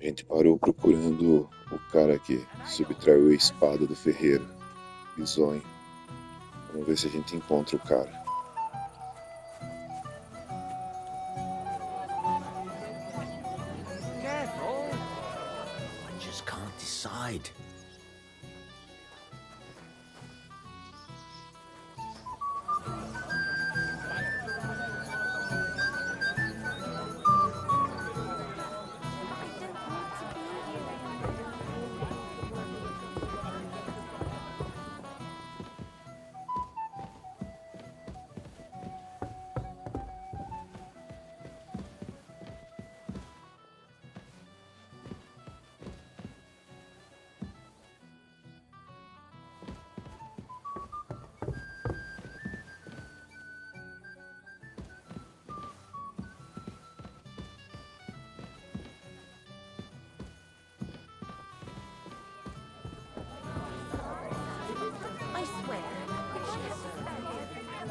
A gente parou procurando o cara que subtraiu a espada do ferreiro, Bisonho. Vamos ver se a gente encontra o cara. Careful. I just can't decide.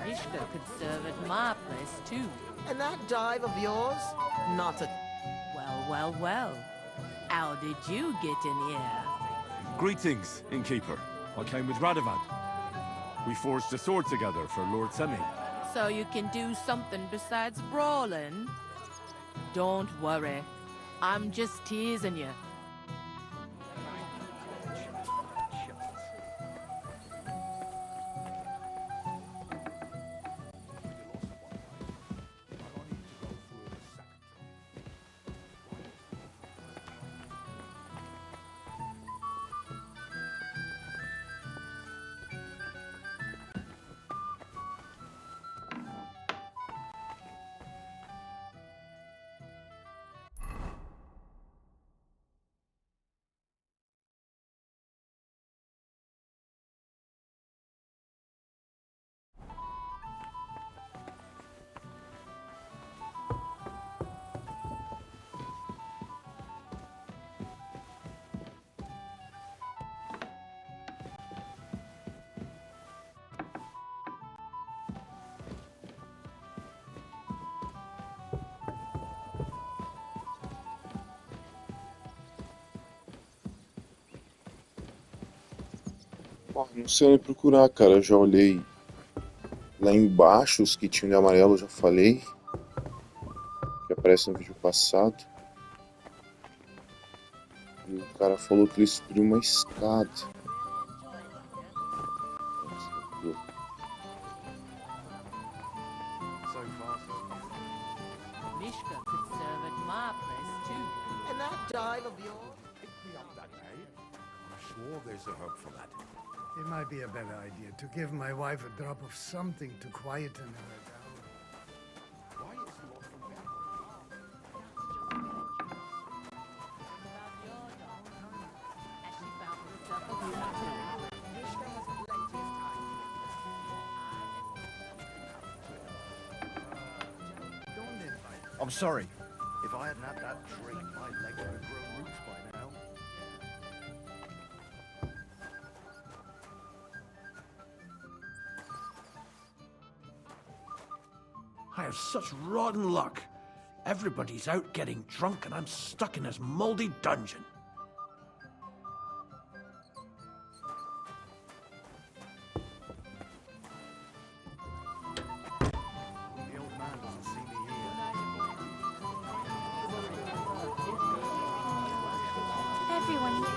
Mishka could serve at my place too. And that dive of yours? Not a... Well. How did you get in here? Greetings, innkeeper. I came with Radovan. We forged a sword together for Lord Semi. So you can do something besides brawling? Don't worry. I'm just teasing you. Bom, não sei onde procurar, cara. Eu já olhei lá embaixo, os que tinham de amarelo, eu já falei. Que aparece no vídeo passado. E o cara falou que ele subiu uma escada. Mishka could serve at my place too. And that dive of yours? I swore there's a herb for that. It might be a better idea to give my wife a drop of something to quieten her down. Why is he often I'm sorry. If I hadn't had that drink, my legs would have grown roots by now. I have such rotten luck. Everybody's out getting drunk and I'm stuck in this moldy dungeon. The old man doesn't see me here. Everyone.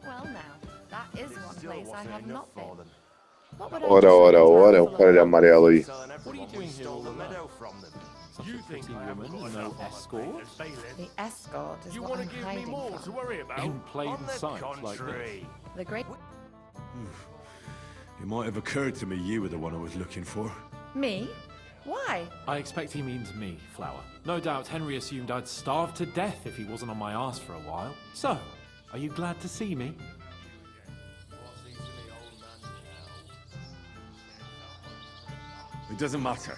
Well now, that is one place I have not been. What would I Ora, do ora, with a ora, é town o full cara of de amarelo aí. What are you doing here all alone? Such a pretty woman and no escort. The escort is You what want I'm to give me hiding more from. to worry about? In plain On the sight like contrary. The great... It might have occurred to me you were the one I was looking for. Me? Why? I expect he means me, Flower. No doubt Henry assumed I'd starve to death if he wasn't on my arse for a while. So, are you glad to see me? It doesn't matter.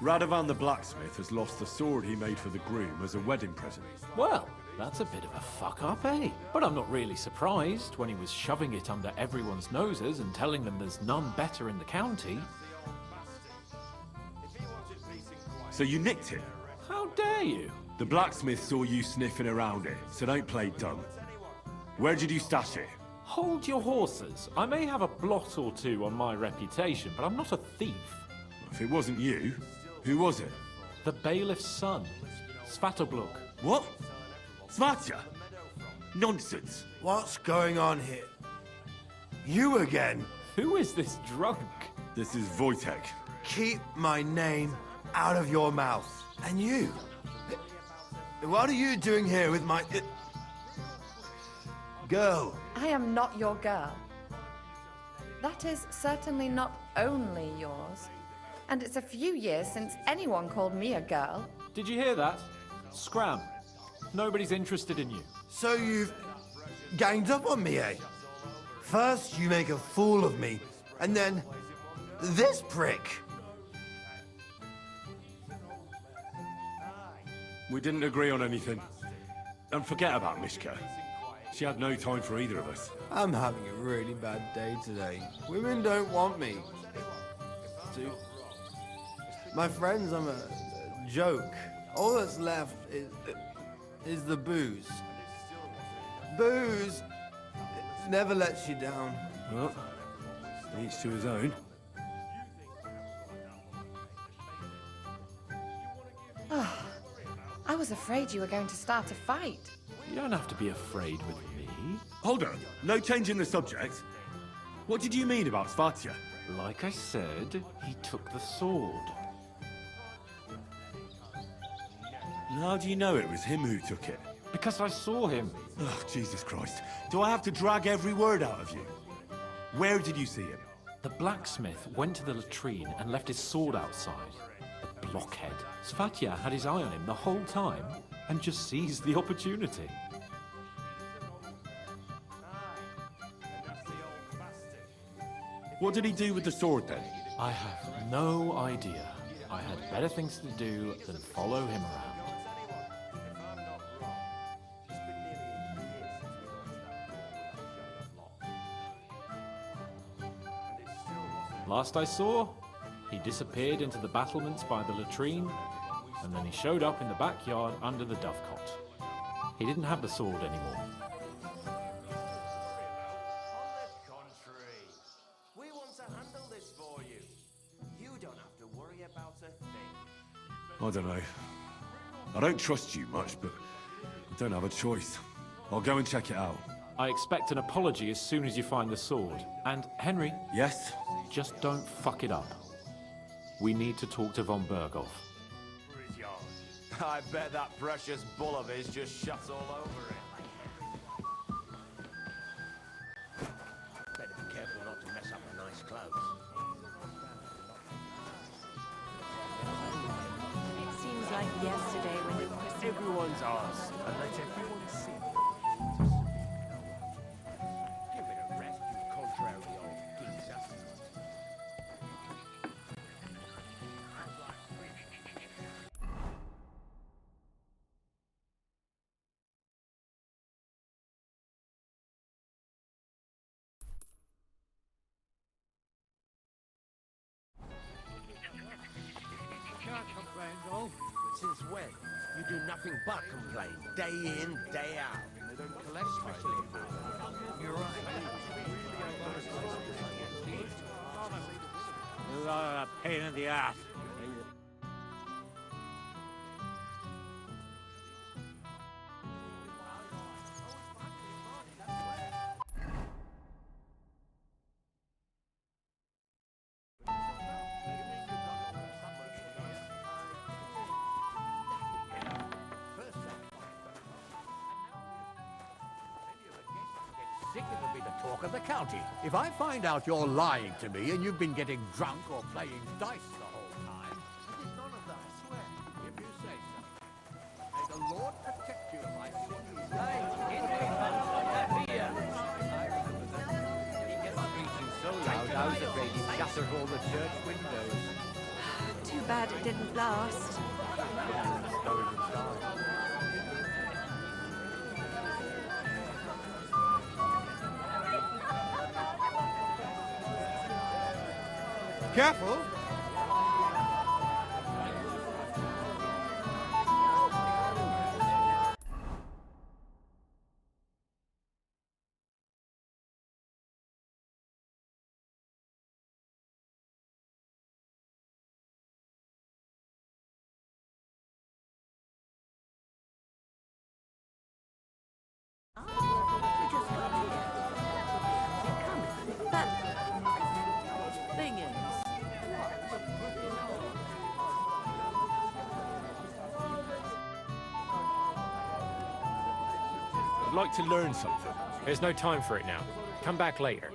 Radovan the blacksmith has lost the sword he made for the groom as a wedding present. Well, that's a bit of a fuck-up, eh? But I'm not really surprised when he was shoving it under everyone's noses and telling them there's none better in the county. So you nicked it? How dare you? The blacksmith saw you sniffing around it, so don't play dumb. Where did you stash it? Hold your horses. I may have a blot or two on my reputation, but I'm not a thief. If it wasn't you, who was it? The bailiff's son, Svatobluk. What? Svatya? Nonsense. What's going on here? You again? Who is this drunk? This is Wojtek. Keep my name out of your mouth. And you? What are you doing here with my... girl? I am not your girl. That is certainly not only yours. And it's a few years since anyone called me a girl. Did you hear that? Scram. Nobody's interested in you. So you've ganged up on me, eh? First you make a fool of me, and then this prick. We didn't agree on anything. And forget about Mishka. She had no time for either of us. I'm having a really bad day today. Women don't want me. My friends, I'm a joke. All that's left is the booze. Booze never lets you down. Well, each to his own. I was afraid you were going to start a fight. You don't have to be afraid with me. Hold on. No change in the subject. What did you mean about Svatya? Like I said, he took the sword. And how do you know it was him who took it? Because I saw him. Oh, Jesus Christ. Do I have to drag every word out of you? Where did you see him? The blacksmith went to the latrine and left his sword outside. The blockhead. Svatya had his eye on him the whole time and just seized the opportunity. What did he do with the sword then? I have no idea. I had better things to do than follow him around. Last I saw, he disappeared into the battlements by the latrine, and then he showed up in the backyard under the dovecot. He didn't have the sword anymore. We want to handle this for you. You don't have to worry about a thing. I don't know. I don't trust you much, but I don't have a choice. I'll go and check it out. I expect an apology as soon as you find the sword. And, Henry, Yes? just don't fuck it up. We need to talk to von Berghoff. I bet that precious bull of his just shuts all over it. Better be careful not to mess up the nice clothes. It seems like yesterday when you were... Everyone's ours, and let everyone see. Give it a rest, you contrary old geezer. Can't complain, though. Since when? You do nothing but complain, day in, day out. They don't collect especially. You're right. You are a pain in the ass. Sick, it'll be the talk of the county. If I find out you're lying to me and you've been getting drunk or playing dice the whole time, Lord protect you if I see what you He gets preaching so loud, I was afraid he'd shatter all the church windows. Too bad it didn't last. Careful! Thing is, I'd like to learn something. There's no time for it now. Come back later.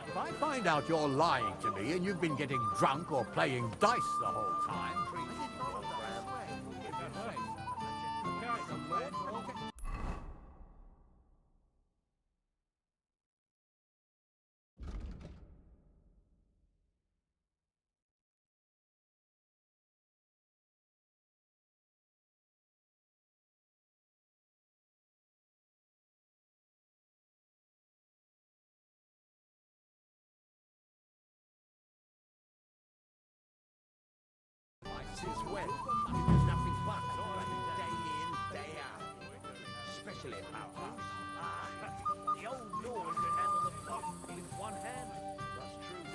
If I find out you're lying to me and you've been getting drunk or playing dice the whole time, since when? There's nothing but day in, day out. Especially at our house. The old Lord could handle the pot with one hand. That's true.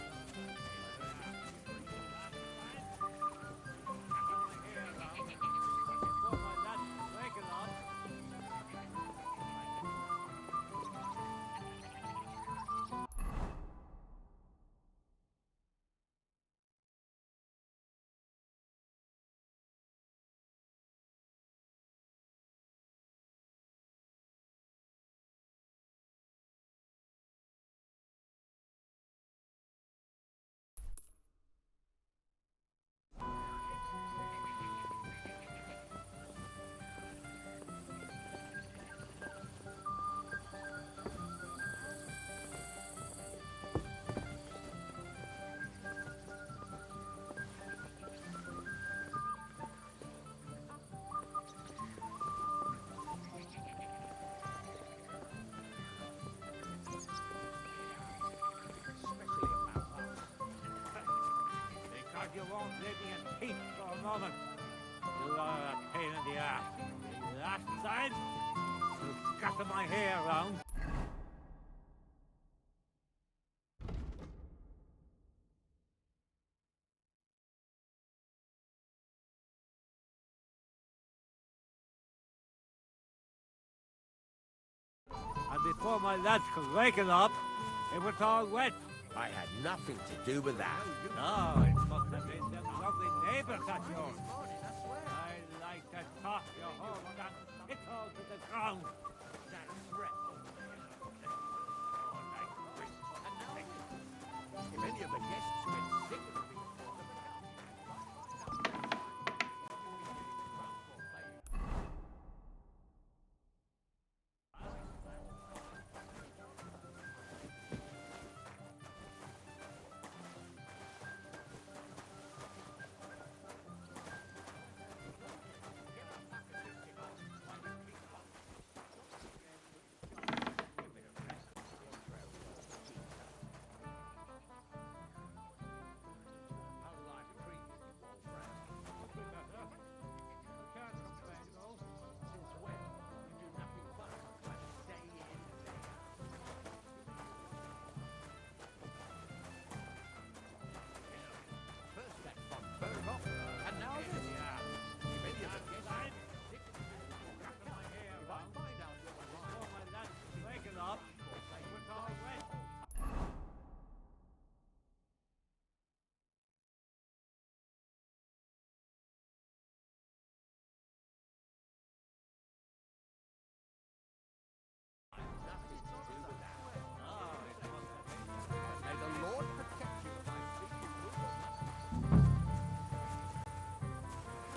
You won't leave me in peace for a moment. You are a pain in the ass. Last time, you scatter my hair around. And before my lads could wake it up, it was all wet. I had nothing to do with that. No, it must have been them lovely neighbours at yours. I like to toss your home and hit all to the ground. That breath. If any of the guests went sick, it would be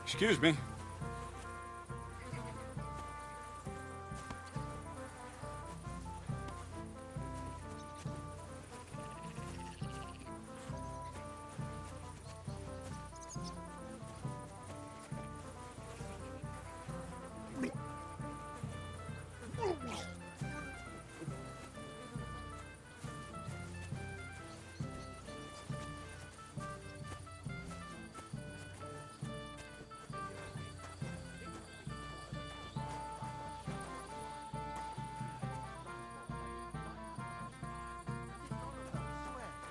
Excuse me.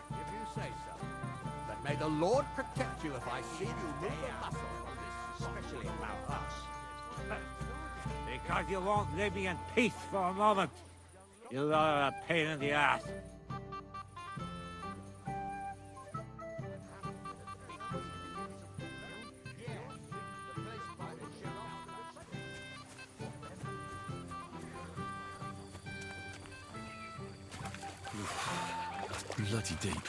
If you say so. But may the Lord protect you if I see you move a muscle from this, especially about us. Because you won't leave me in peace for a moment. You are a pain in the ass. Bloody deep.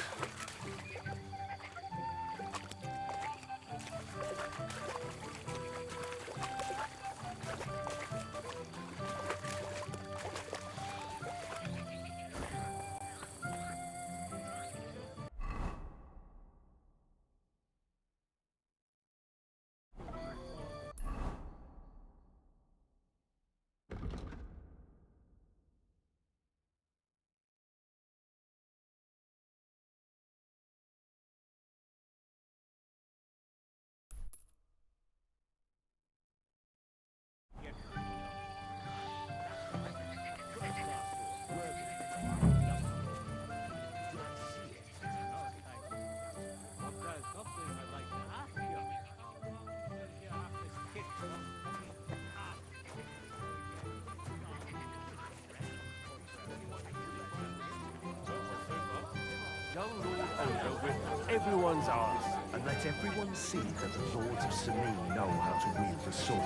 Young Lord Odo with everyone's eyes, and let everyone see that the Lords of Sameen know how to wield the sword.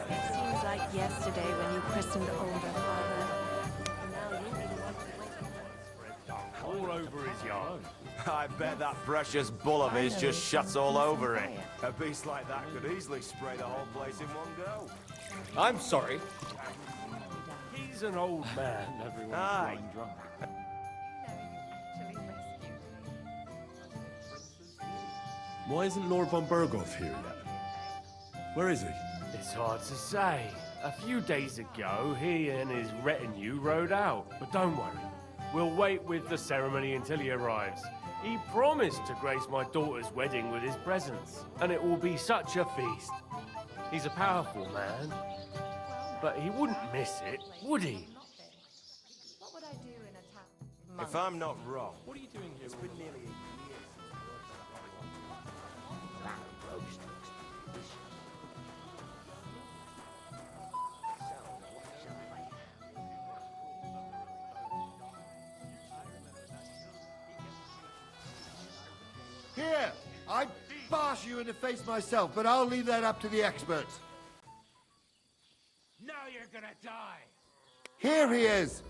It seems like yesterday when you christened older father. Now you be the one All over his yard. I bet that precious bull of his just shuts all over it. A beast like that could easily spray the whole place in one go. I'm sorry. He's an old man. Everyone's Aye. running drunk. Why isn't Lord von Berghoff here yet? Where is he? It's hard to say. A few days ago, he and his retinue rode out. But don't worry. We'll wait with the ceremony until he arrives. He promised to grace my daughter's wedding with his presence, and it will be such a feast. He's a powerful man, but he wouldn't miss it, would he? What would I do in a town? If I'm not wrong, What are you doing here? it's been nearly a year. Here, I'd bash you in the face myself, but I'll leave that up to the experts. Now you're gonna die. Here he is.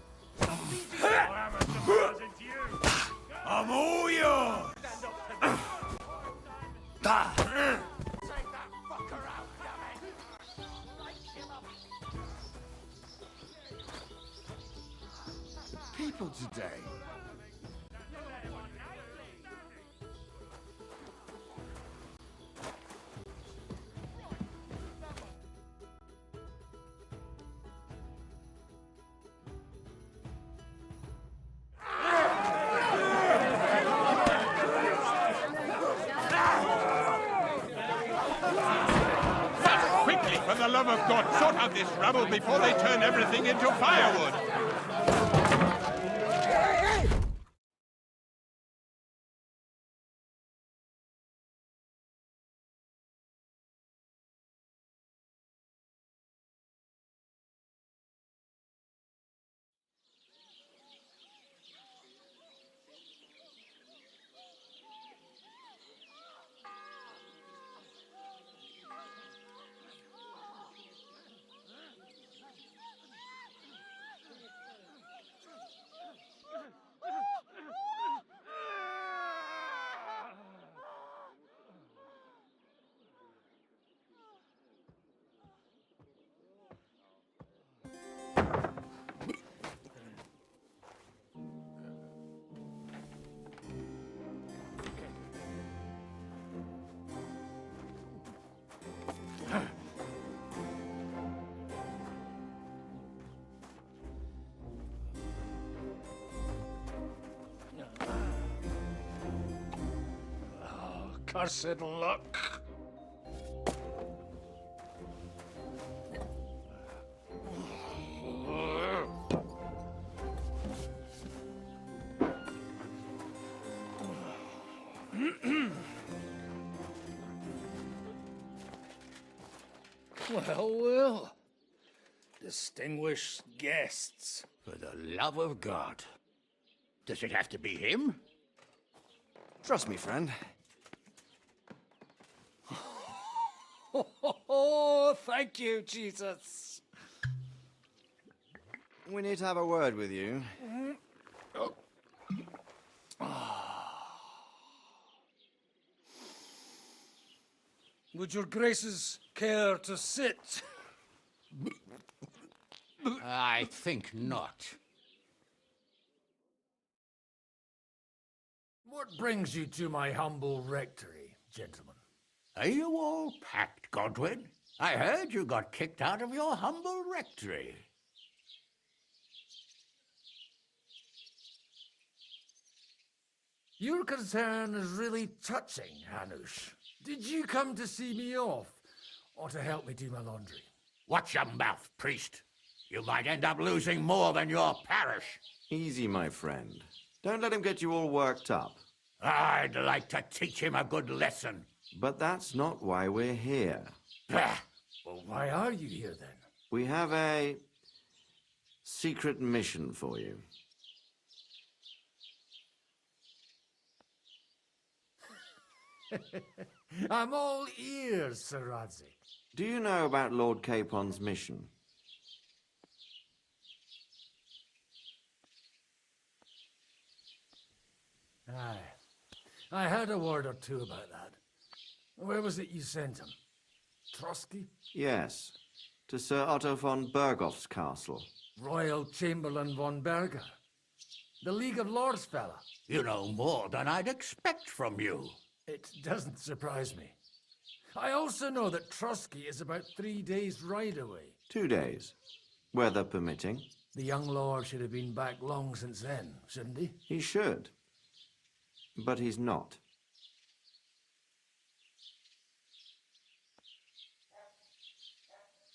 I'm all yours. Take that fucker out, damn it. People today. Quickly, for the love of God, sort out this rabble before they turn everything into firewood! cursed luck. Well, well. Distinguished guests. For the love of God. Does it have to be him? Trust me, friend. Oh, thank you, Jesus. We need to have a word with you. Would your graces care to sit? I think not. What brings you to my humble rectory, gentlemen? Are you all packed, Godwin? I heard you got kicked out of your humble rectory. Your concern is really touching, Hanush. Did you come to see me off, or to help me do my laundry? Watch your mouth, priest. You might end up losing more than your parish. Easy, my friend. Don't let him get you all worked up. I'd like to teach him a good lesson. But that's not why we're here. Bah! Well, why are you here, then? We have a secret mission for you. I'm all ears, Sir Radzik. Do you know about Lord Capon's mission? Aye. I heard a word or two about that. Where was it you sent him? Trotsky? Yes, to Sir Otto von Bergoff's castle. Royal Chamberlain von Berger. The League of Lords fella. You know more than I'd expect from you. It doesn't surprise me. I also know that Trotsky is about 3 days' ride away. 2 days, weather permitting. The young lord should have been back long since then, shouldn't he? He should. But he's not.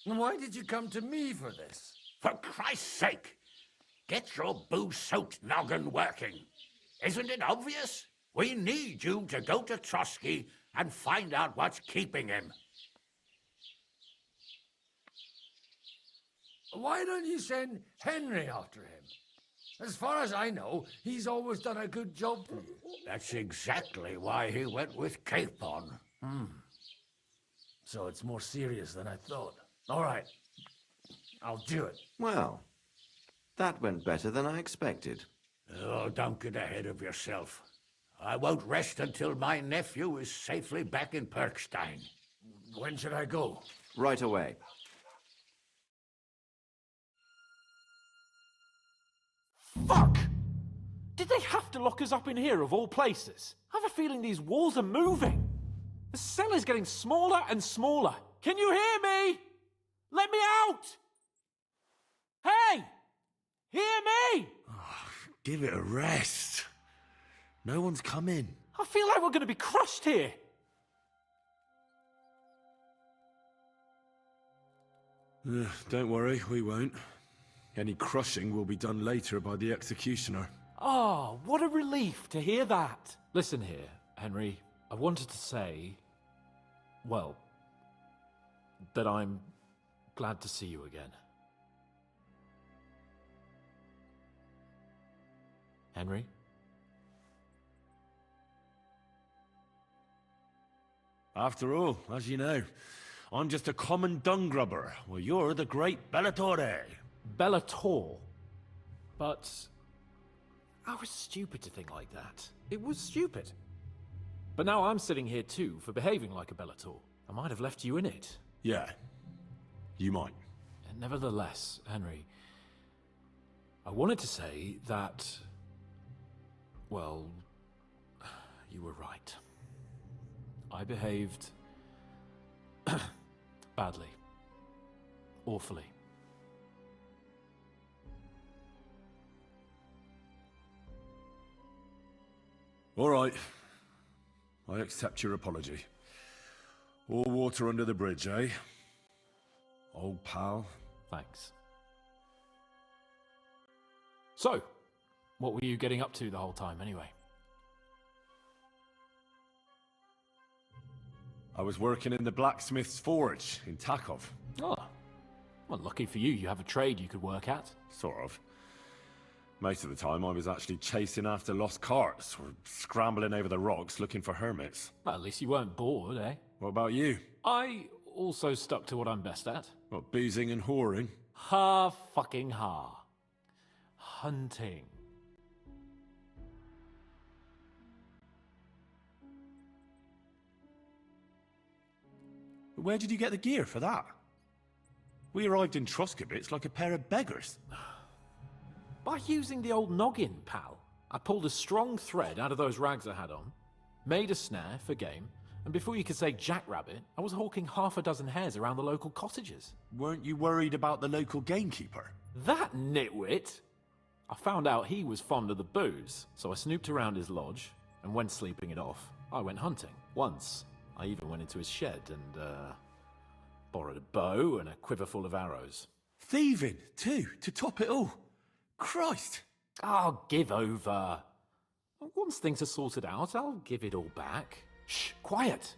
Why did you come to me for this? For Christ's sake, get your booze-soaked noggin working. Isn't it obvious? We need you to go to Trotsky and find out what's keeping him. Why don't you send Henry after him? As far as I know, he's always done a good job for you. That's exactly why he went with Capon. So it's more serious than I thought. All right. I'll do it. Well, that went better than I expected. Oh, don't get ahead of yourself. I won't rest until my nephew is safely back in Perkstein. When should I go? Right away. Fuck! Did they have to lock us up in here of all places? I have a feeling these walls are moving. The cell is getting smaller and smaller. Can you hear me? Let me out! Hey! Hear me! Give it a rest. No one's come in. I feel like we're going to be crushed here. Don't worry, we won't. Any crushing will be done later by the executioner. Oh, what a relief to hear that. Listen here, Henry. I wanted to say, well, that I'm glad to see you again. Henry? After all, as you know, I'm just a common dung grubber, while you're the great Bellatore. Bellator? But I was stupid to think like that. It was stupid. But now I'm sitting here too for behaving like a Bellator. I might have left you in it. Yeah, you might. And nevertheless, Henry, I wanted to say that, well, you were right. I behaved badly. Awfully. All right. I accept your apology. All water under the bridge, eh? Old pal. Thanks. So, what were you getting up to the whole time, anyway? I was working in the blacksmith's forge in Takov. Oh. Well, lucky for you, you have a trade you could work at. Sort of. Most of the time I was actually chasing after lost carts, or scrambling over the rocks looking for hermits. Well, at least you weren't bored, eh? What about you? I also stuck to what I'm best at. What, boozing and whoring? Ha-fucking-ha. Hunting. Where did you get the gear for that? We arrived in Troskabits like a pair of beggars. By using the old noggin, pal. I pulled a strong thread out of those rags I had on, made a snare for game, and before you could say jackrabbit, I was hawking half a dozen hares around the local cottages. Weren't you worried about the local gamekeeper? That nitwit! I found out he was fond of the booze, so I snooped around his lodge, and when sleeping it off, I went hunting. Once, I even went into his shed and, borrowed a bow and a quiver full of arrows. Thieving, too, to top it all. Christ! Oh, give over. Once things are sorted out, I'll give it all back. Shh, quiet!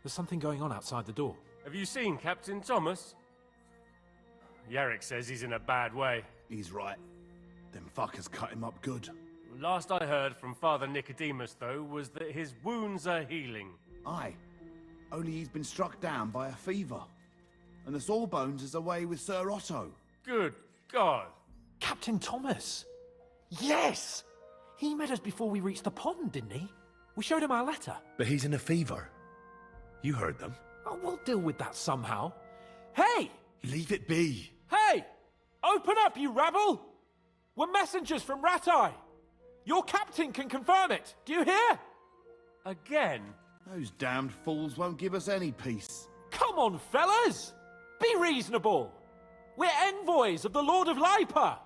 There's something going on outside the door. Have you seen Captain Thomas? Yarrick says he's in a bad way. He's right. Them fuckers cut him up good. Last I heard from Father Nicodemus, though, was that his wounds are healing. Aye. Only he's been struck down by a fever. And the Sawbones is away with Sir Otto. Good God. Captain Thomas! Yes! He met us before we reached the pond, didn't he? We showed him our letter. But he's in a fever. You heard them. Oh, we'll deal with that somehow. Hey! Leave it be. Hey! Open up, you rabble! We're messengers from Ratai. Your captain can confirm it. Do you hear? Again? Those damned fools won't give us any peace. Come on, fellas! Be reasonable. We're envoys of the Lord of Lipa.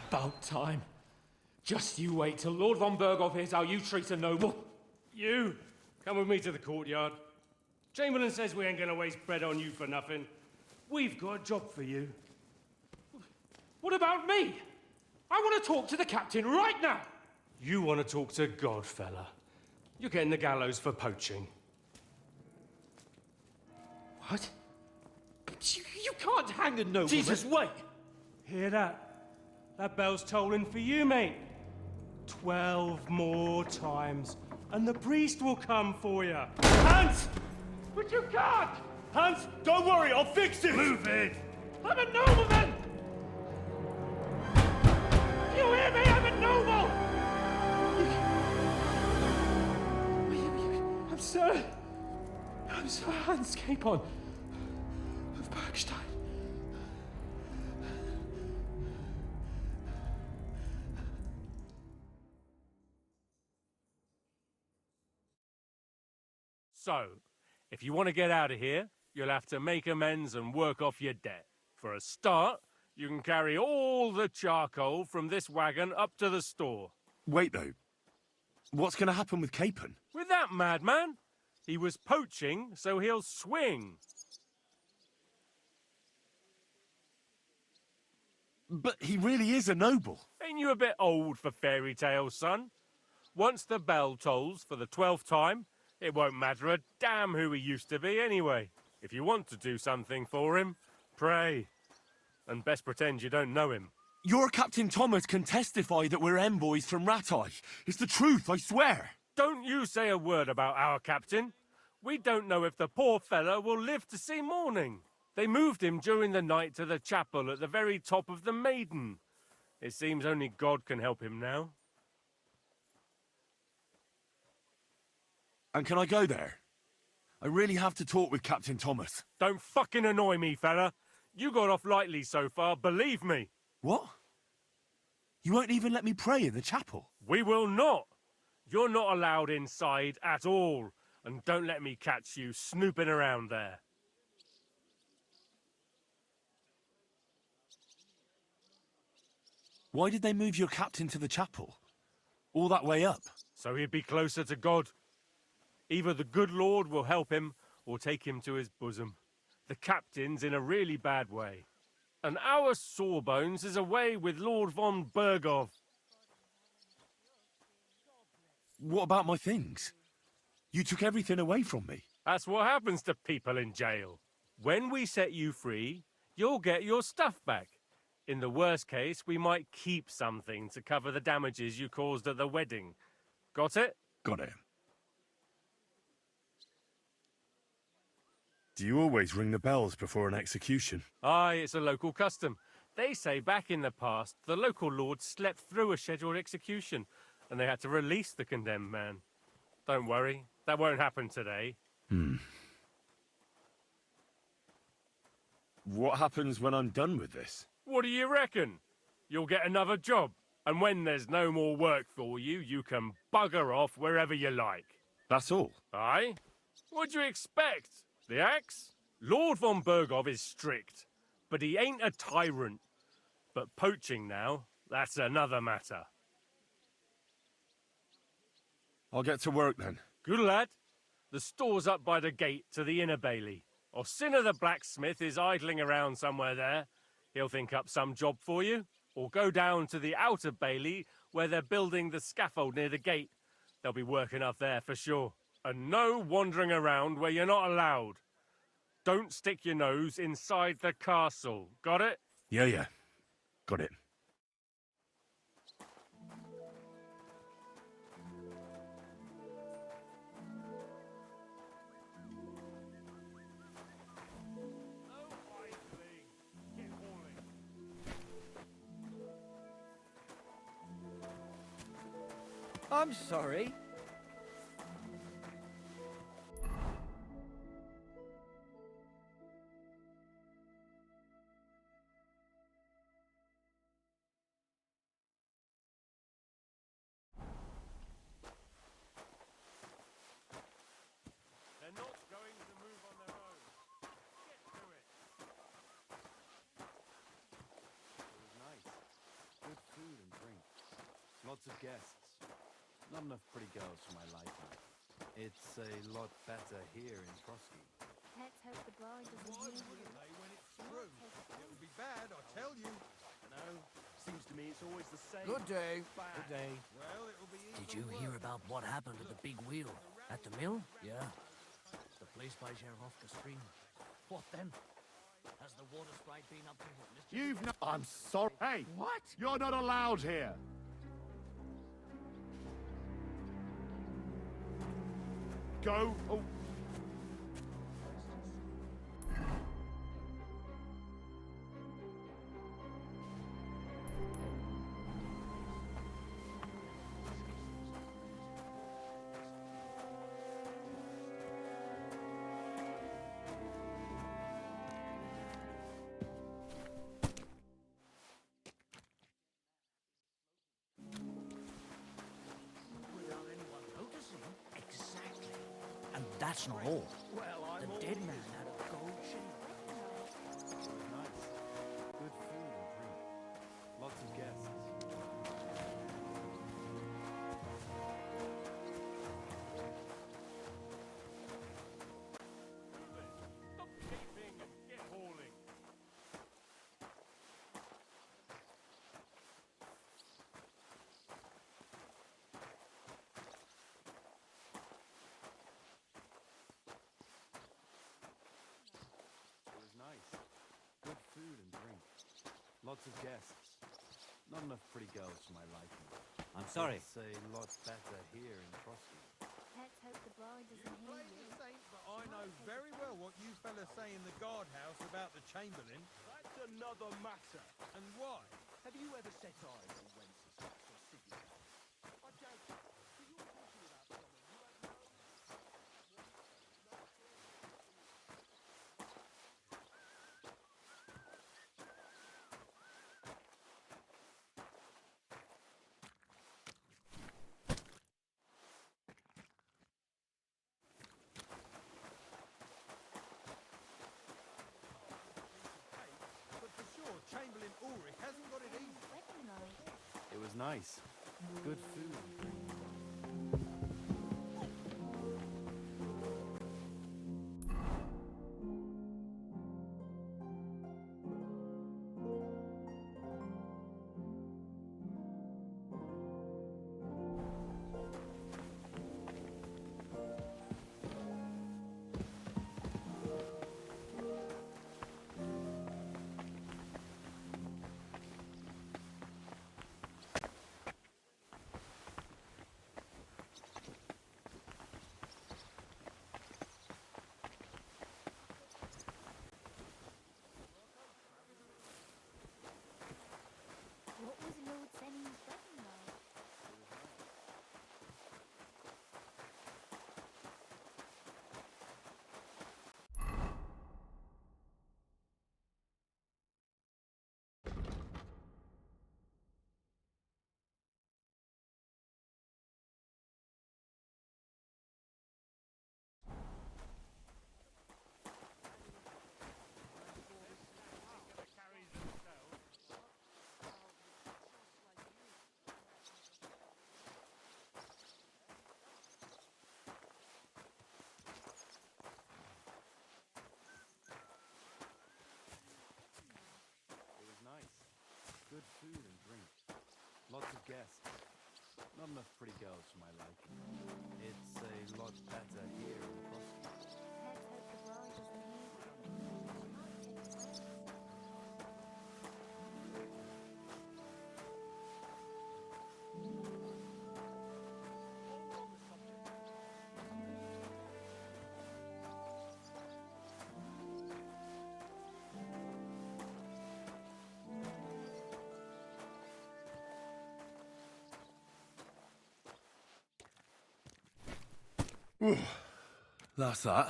About time. Just you wait till Lord von Berghoff hears how you treat a noble. You, come with me to the courtyard. Chamberlain says we ain't gonna waste bread on you for nothing. We've got a job for you. What about me? I want to talk to the captain right now. You want to talk to God, fella. You're getting the gallows for poaching. What? You can't hang a nobleman. Jesus, wait! Hear that? That bell's tolling for you, mate. 12 more times, and the priest will come for you. Hans! But you can't! Hans, don't worry, I'll fix it! Move in! I'm a nobleman! You hear me? I'm a noble! I'm Sir Hans Capon of Bergstein. So, if you want to get out of here, you'll have to make amends and work off your debt. For a start, you can carry all the charcoal from this wagon up to the store. Wait, though. What's going to happen with Capon? With that madman? He was poaching, so he'll swing. But he really is a noble. Ain't you a bit old for fairy tales, son? Once the bell tolls for the 12th time, it won't matter a damn who he used to be anyway. If you want to do something for him, pray. And best pretend you don't know him. Your Captain Thomas can testify that we're envoys from Ratai. It's the truth, I swear. Don't you say a word about our captain. We don't know if the poor fella will live to see morning. They moved him during the night to the chapel at the very top of the Maiden. It seems only God can help him now. And can I go there? I really have to talk with Captain Thomas. Don't fucking annoy me, fella. You got off lightly so far, believe me. What? You won't even let me pray in the chapel? We will not. You're not allowed inside at all. And don't let me catch you snooping around there. Why did they move your captain to the chapel? All that way up? So he'd be closer to God. Either the good Lord will help him, or take him to his bosom. The captain's in a really bad way. And our Sawbones is away with Lord von Burgov. What about my things? You took everything away from me. That's what happens to people in jail. When we set you free, you'll get your stuff back. In the worst case, we might keep something to cover the damages you caused at the wedding. Got it? Got it. Do you always ring the bells before an execution? Aye, it's a local custom. They say back in the past, the local lord slept through a scheduled execution, and they had to release the condemned man. Don't worry, that won't happen today. What happens when I'm done with this? What do you reckon? You'll get another job, and when there's no more work for you, you can bugger off wherever you like. That's all? Aye? What'd you expect? The axe? Lord von Burgov is strict, but he ain't a tyrant. But poaching now, that's another matter. I'll get to work then. Good lad. The store's up by the gate to the inner bailey. Orsina the blacksmith is idling around somewhere there. He'll think up some job for you. Or go down to the outer bailey where they're building the scaffold near the gate. They'll be working up there for sure. And no wandering around where you're not allowed. Don't stick your nose inside the castle. Got it? Yeah. Got it. I'm sorry. They're not going to move on their own. Get to it. It was nice. Good food and drink. Lots of guests. Not enough pretty girls for my liking. It's a lot better here in Trotsky. Let's hope the bride doesn't Why hear wouldn't you. they when it's true? It'll be bad, I tell you. No, seems to me it's always the same. Good day. Bad. Good day. Well, it'll be Did you hear about what happened at the big wheel? At the mill? Yeah. The place by off the stream. What then? Has the water sprite been up to what, Mr. You've not. I'm sorry. Hey! What? You're not allowed here! Go. Oh. Without anyone noticing. Exactly. And that's not all. The dead man had a gold chain. Nice. Good food and drink. Lots of guests. Stop gaping and get hauling. It was nice. Good food and drink. Lots of guests. Not enough pretty girls for my liking. I'm sorry. It's a lot better here in Trotsky. Let's hope the bride You doesn't hear play you. the saint, but I know very well what you fellas say in the guardhouse about the Chamberlain. That's another matter. And why? Have you ever set eyes on Wenceslas or Sigismund? I doubt it. So you're talking about someone you have no... But for sure, Chamberlain Ulrich hasn't got it easy. Wedding night. was nice. Good food and drink. What was Lord Senny's wedding like? It was nice. Good food and drink. Lots of guests. Not enough pretty girls for my liking. It's a lot better here in Frosty. Let's hope the bride doesn't hear that. She might take offense. That's that.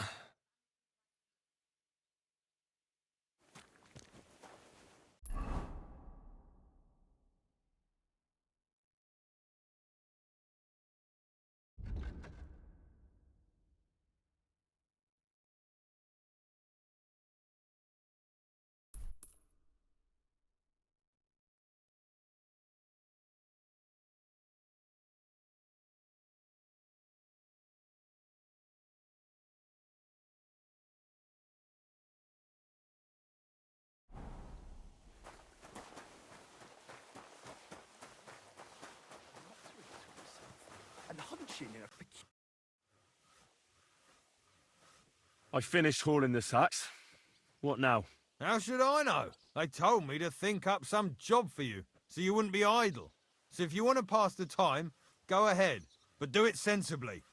And hunching in a I finished hauling the sacks. What now? How should I know? They told me to think up some job for you, so you wouldn't be idle. So if you want to pass the time, go ahead, but do it sensibly.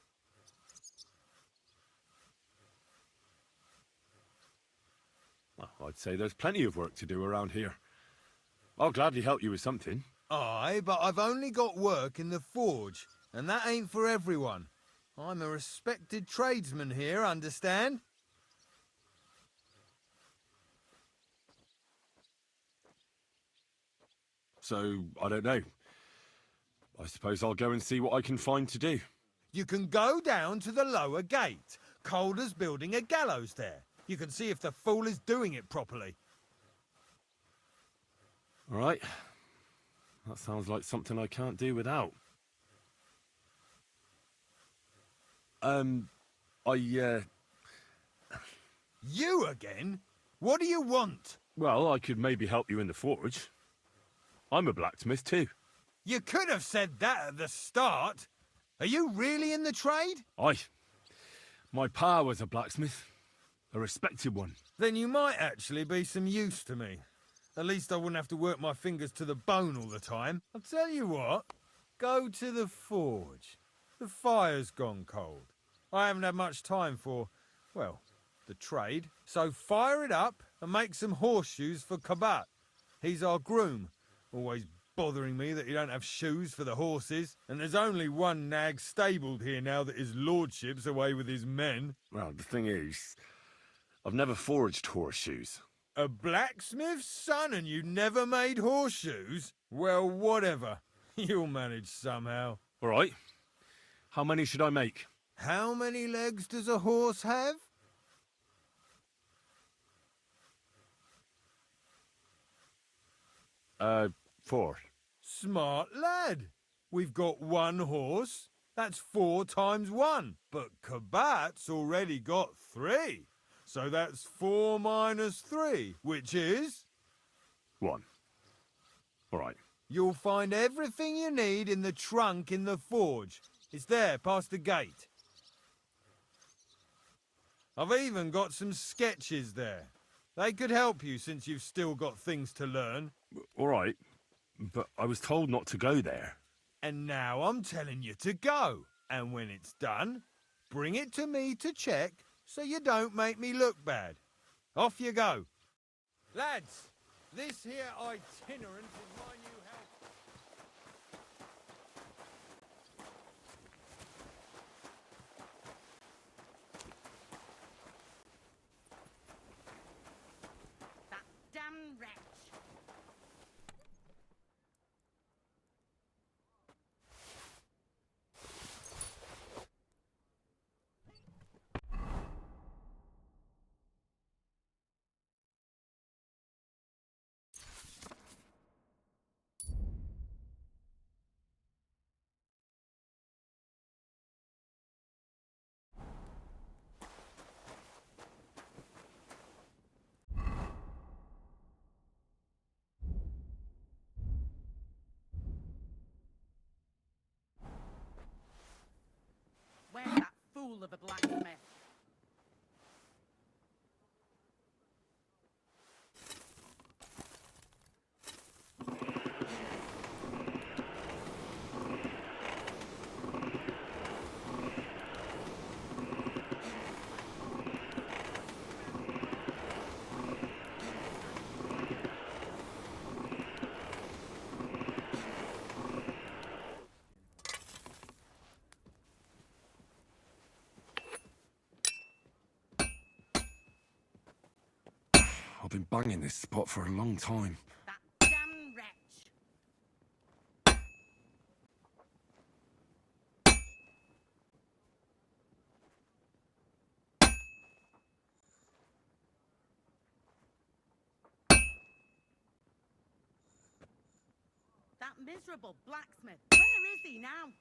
Well, I'd say there's plenty of work to do around here. I'll gladly help you with something. Aye, but I've only got work in the forge, and that ain't for everyone. I'm a respected tradesman here, understand? So, I don't know. I suppose I'll go and see what I can find to do. You can go down to the lower gate. Calder's building a gallows there. You can see if the fool is doing it properly. All right. That sounds like something I can't do without. You again? What do you want? Well, I could maybe help you in the forge. I'm a blacksmith too. You could have said that at the start. Are you really in the trade? Aye. My pa was a blacksmith. A respected one. Then you might actually be some use to me. At least I wouldn't have to work my fingers to the bone all the time. I'll tell you what. Go to the forge. The fire's gone cold. I haven't had much time for, well, the trade. So fire it up and make some horseshoes for Kabat. He's our groom. Always bothering me that you don't have shoes for the horses. And there's only one nag stabled here now that his lordship's away with his men. Well, the thing is, I've never forged horseshoes. A blacksmith's son and you never made horseshoes? Well, whatever. You'll manage somehow. All right. How many should I make? How many legs does a horse have? Four. Smart lad. We've got 1 horse. That's 4 times 1. But Kabat's already got 3. So that's 4 minus 3, which is... 1. All right. You'll find everything you need in the trunk in the forge. It's there, past the gate. I've even got some sketches there. They could help you since you've still got things to learn. All right, but I was told not to go there. And now I'm telling you to go. And when it's done, bring it to me to check so you don't make me look bad. Off you go. Lads, this here itinerant is my new help. That damn wretch. Where's that fool of a blacksmith? I've been banging this spot for a long time. That damn wretch. That miserable blacksmith. Where is he now?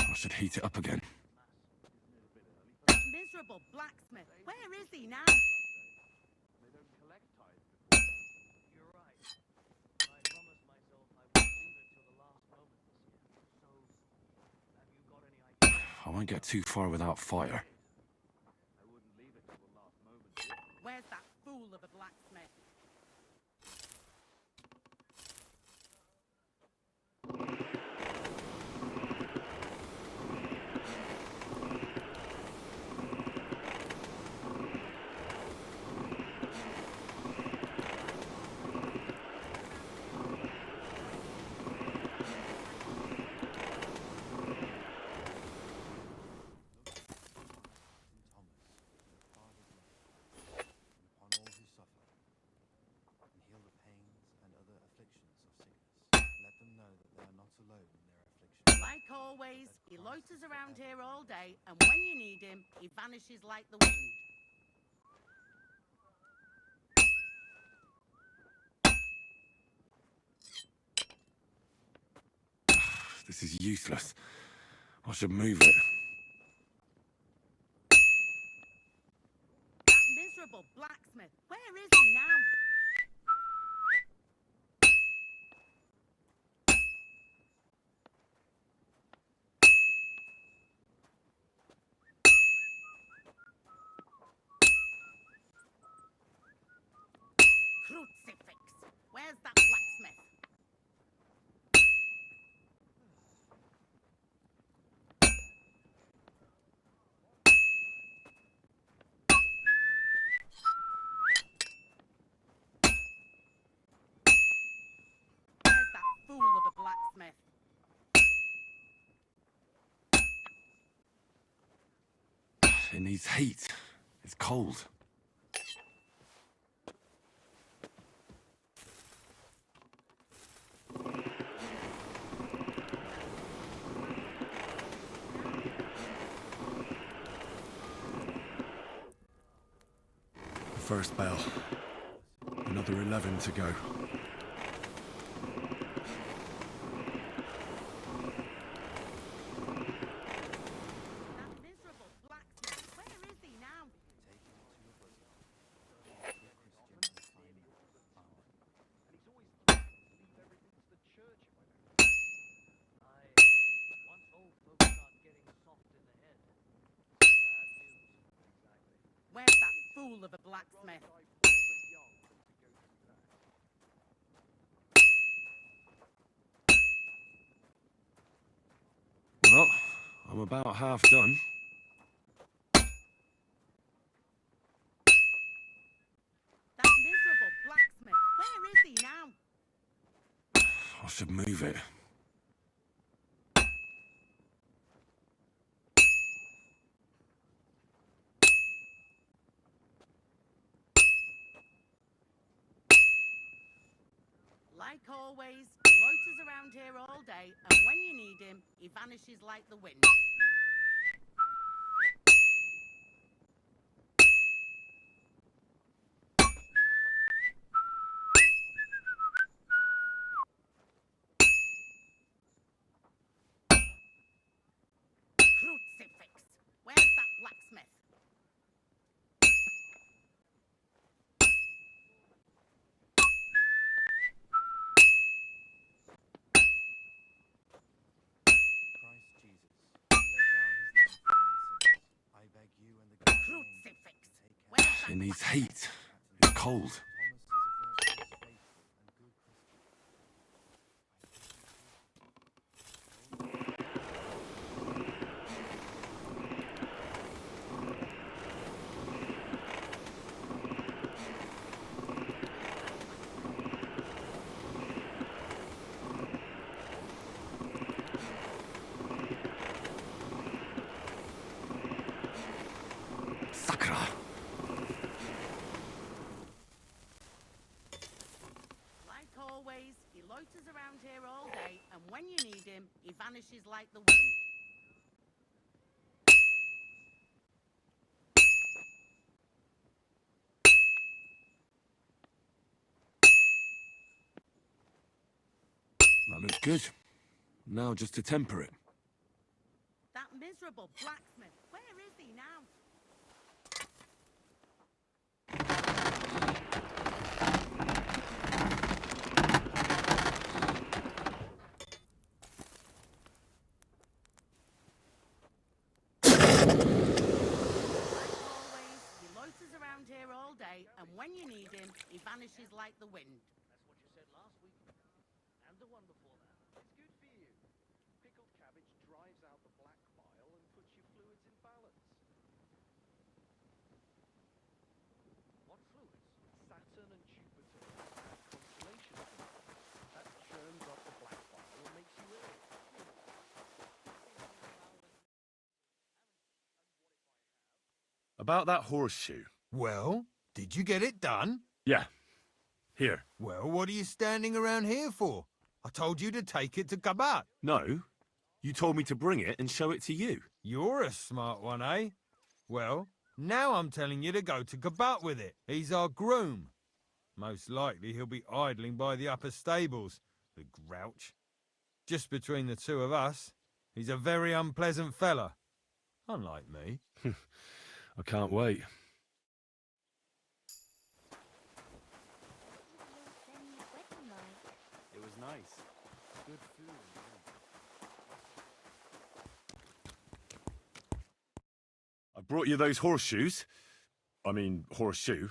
I should heat it up again. That miserable blacksmith. Where is he now? You're right. I promised myself I wouldn't leave it till the last moment this year. So, have you got any ideas? I won't get too far without fire. Where's that fool of a blacksmith? Like always, he loiters around here all day, and when you need him, he vanishes like the wind. This is useless. I should move it. That miserable blacksmith. Where is he now? Crucifix. Where's that blacksmith? Where's that fool of a blacksmith? It needs heat. It's cold. first bell. Another 11 to go. Where's that fool of a blacksmith? Well, I'm about half done. That miserable blacksmith. Where is he now? I should move it. Like always, he loiters around here all day, and when you need him, he vanishes like the wind. Crucifix! Where's that blacksmith? Christ Jesus, who laid down his life for our sins. I beg you and the God Crucifix! It needs heat. It's cold. Sakra! Like always, he loiters around here all day, and when you need him, he vanishes like the wind. That looks good. Now just to temper it. That miserable blacksmith. Where is he now? Around here all day, and when you need him, he vanishes like the wind. That's what you said last week. And the one before that. It's good for you. Pickled cabbage drives out the black bile and puts your fluids in balance. What fluids? Saturn and Jupiter have constellations. That churns up the black bile and makes you ill. About that horseshoe. Well, did you get it done? Yeah. Here. Well, what are you standing around here for? I told you to take it to Kabat. No. You told me to bring it and show it to you. You're a smart one, eh? Well, now I'm telling you to go to Kabat with it. He's our groom. Most likely he'll be idling by the upper stables, the grouch. Just between the two of us, he's a very unpleasant fella. Unlike me. I can't wait. It was nice. Good food and drink. I brought you those horseshoes. I mean, horseshoe.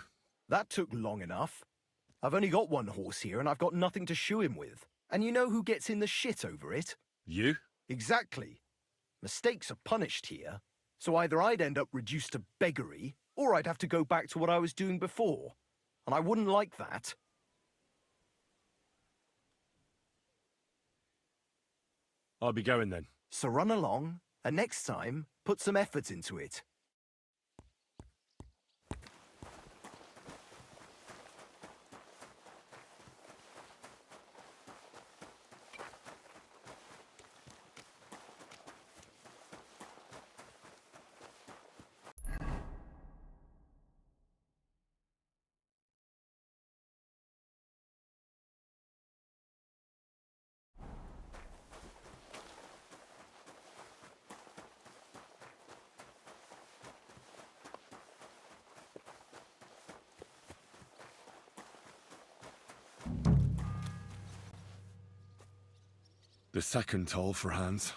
That took long enough. I've only got one horse here and I've got nothing to shoe him with. And you know who gets in the shit over it? You? Exactly. Mistakes are punished here. So either I'd end up reduced to beggary, or I'd have to go back to what I was doing before. And I wouldn't like that. I'll be going then. So run along, and next time, put some effort into it. The second toll for Hans.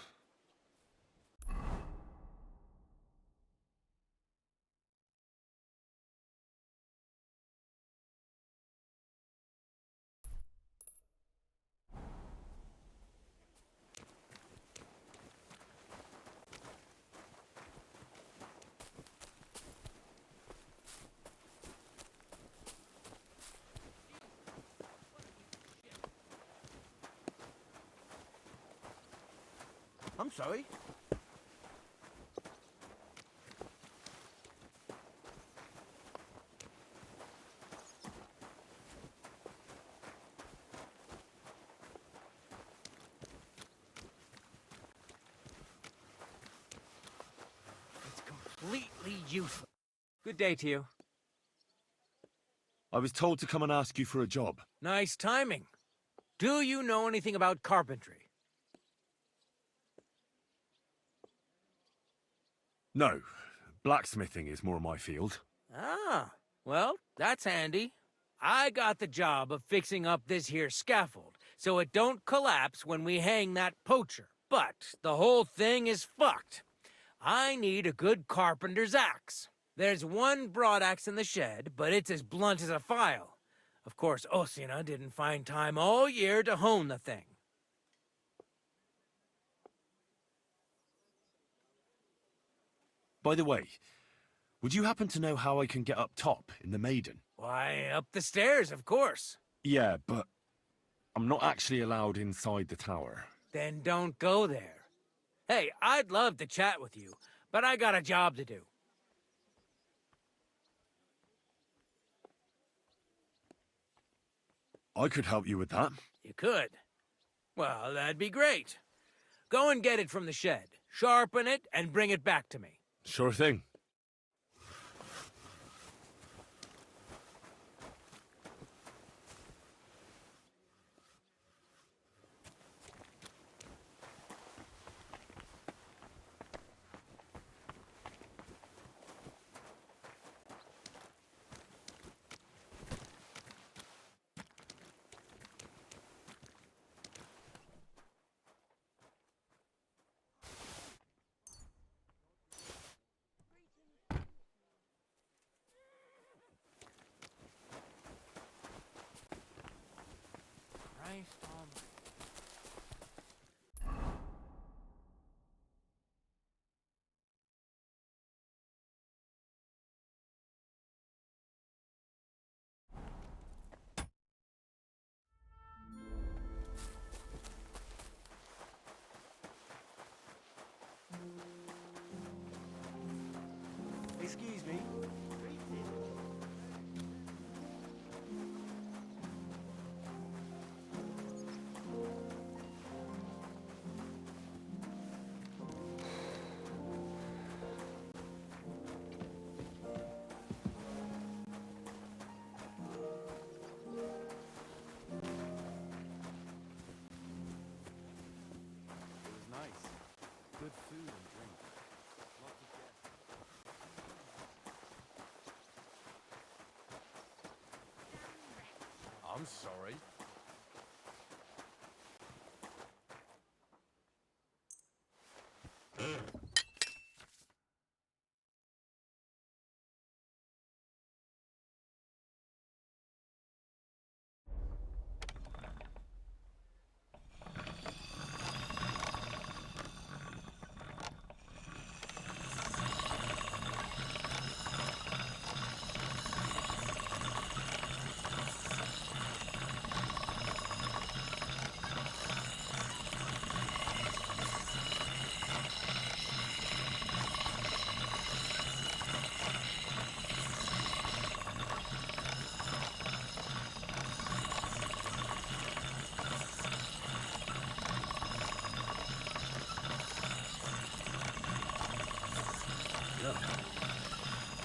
I'm sorry. It's completely useless. Good day to you. I was told to come and ask you for a job. Nice timing. Do you know anything about carpentry? No. Blacksmithing is more my field. Ah, well, that's handy. I got the job of fixing up this here scaffold, so it don't collapse when we hang that poacher. But the whole thing is fucked. I need a good carpenter's axe. There's one broadaxe in the shed, but it's as blunt as a file. Of course, Osina didn't find time all year to hone the thing. By the way, would you happen to know how I can get up top in the Maiden? Why, up the stairs, of course. Yeah, but I'm not actually allowed inside the tower. Then don't go there. Hey, I'd love to chat with you, but I got a job to do. I could help you with that. You could. Well, that'd be great. Go and get it from the shed, sharpen it, and bring it back to me. Sure thing. Christ almighty. Excuse me. It was nice. Good food and drink. Lots of guests. I'm sorry.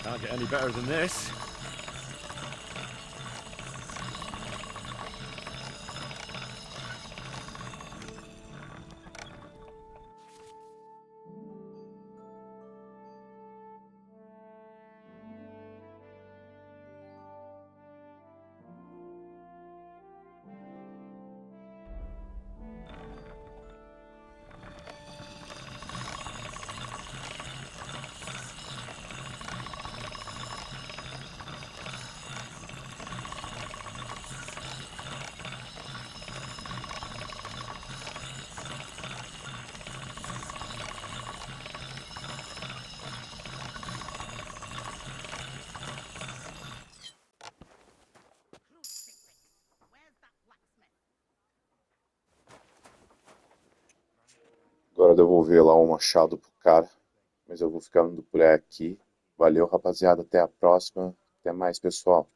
Can't get any better than this. Agora devolver lá o machado pro cara. Mas eu vou ficando por aqui. Valeu, rapaziada. Até a próxima. Até mais, pessoal.